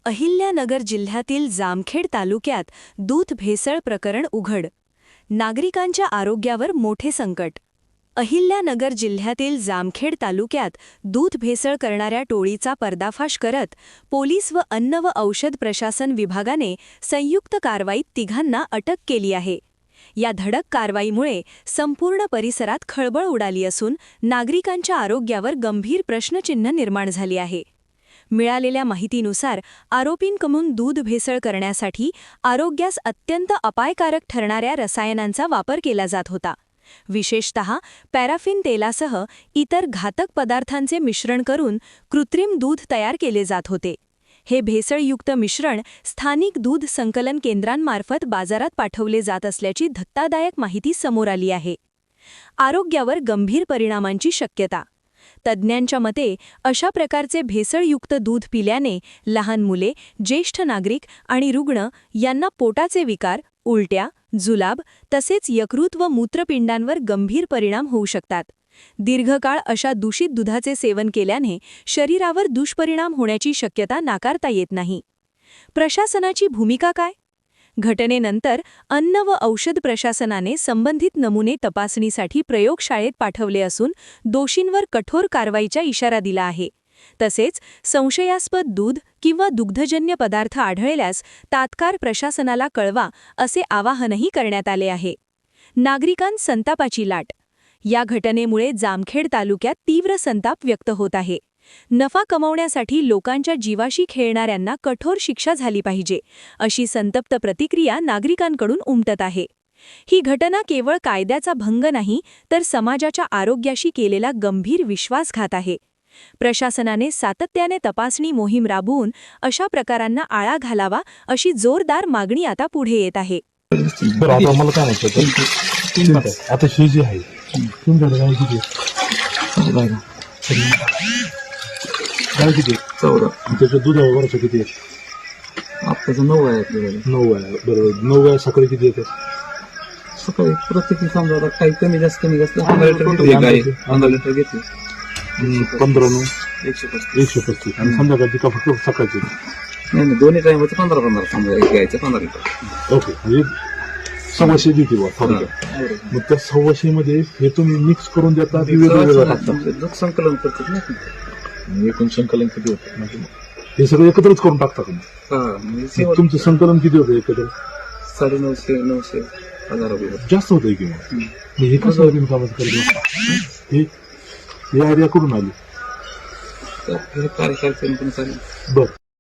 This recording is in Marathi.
अहिल्यानगर जिल्ह्यातील जामखेड तालुक्यात दूध भेसळ प्रकरण उघड. नागरिकांच्या आरोग्यावर मोठे संकट. अहिल्यानगर जिल्ह्यातील जामखेड तालुक्यात दूध भेसळ करणाऱ्या टोळीचा पर्दाफाश करत पोलीस व अन्न व औषध प्रशासन विभागाने संयुक्त कारवाईत तिघांना अटक केली आहे. या धडक कारवाईमुळे संपूर्ण परिसरात खळबळ उडाली असून नागरिकांच्या आरोग्यावर गंभीर प्रश्नचिन्ह निर्माण झाली आहे. मिळालेल्या माहितीनुसार आरोपींकडून दूध भेसळ करण्यासाठी आरोग्यास अत्यंत अपायकारक ठरणाऱ्या रसायनांचा वापर केला जात होता. विशेषतः पॅराफिन तेलासह इतर घातक पदार्थांचे मिश्रण करून कृत्रिम दूध तयार केले जात होते. हे भेसळयुक्त मिश्रण स्थानिक दूध संकलन केंद्रांमार्फत बाजारात पाठवले जात असल्याची धक्कादायक माहिती समोर आली आहे. आरोग्यावर गंभीर परिणामांची शक्यता. तज्ज्ञांच्या मते अशा प्रकारचे भेसळयुक्त दूध पिल्याने लहान मुले, ज्येष्ठ नागरिक आणि रुग्ण यांना पोटाचे विकार, उलट्या, जुलाब तसेच यकृत व मूत्रपिंडांवर गंभीर परिणाम होऊ शकतात. दीर्घकाळ अशा दूषित दुधाचे सेवन केल्याने शरीरावर दुष्परिणाम होण्याची शक्यता नाकारता येत नाही. प्रशासनाची भूमिका काय? घटनेनंतर अन्न व औषध प्रशासनाने संबंधित नमुने तपासणीसाठी प्रयोगशाळेत पाठवले असून दोषींवर कठोर कारवाईचा इशारा दिला आहे. तसेच संशयास्पद दूध किंवा दुग्धजन्य पदार्थ आढळल्यास तात्काळ प्रशासनाला कळवा असे आवाहनही करण्यात आले आहे. नागरिकांत संतापाची लाट. या घटनेमुळे जामखेड तालुक्यात तीव्र संताप व्यक्त होत आहे. नफा कमावण्यासाठी लोकांच्या जीवाशी खेळणाऱ्यांना कठोर शिक्षा झाली पाहिजे, अशी संतप्त प्रतिक्रिया नागरिकांकडून उमटत आहे. ही घटना केवळ कायद्याचा भंग नाही, तर समाजाच्या आरोग्याशी केलेला गंभीर विश्वासघात आहे. प्रशासनाने सातत्याने तपासणी मोहीम राबवून अशा प्रकारांना आळा घालावा, अशी जोरदार मागणी आता पुढे येत आहे. आता मला काय म्हणतात, आता ही जी आहे काय किती त्याच्या दुधावर वर्ष किती आहे? आपल्याचं 9 आहे. 9 आहे. बरोबर. 9 आहे. सकाळी किती येतात? सकाळी प्रत्येकी समजा आता काही कमी जास्त 15 लिटर घेते. 15 लिटर घेते. 15 9 135. आणि संध्याकाळची का फक्त सकाळची? नाही, दोन्ही टाइमचं 15 समजा घ्यायचं 15 लिटर. ओके. म्हणजे 125 देते बा थोडक्यात. मग त्या 125 मध्ये हे तुम्ही मिक्स करून देता की वेगवेगळं टाकता? दूध संकलन करतात ना. एकूण संकलन किती होतं? म्हणजे हे सगळं एकत्रच करून टाकता का? म्हणजे तुमचं संकलन किती होतं एकत्र? 950 1000 रुपये जास्त होतं की मग हे कसं बिनकामाचं करत? हे या आयडिया करून आली? कार्यकाळ बरं.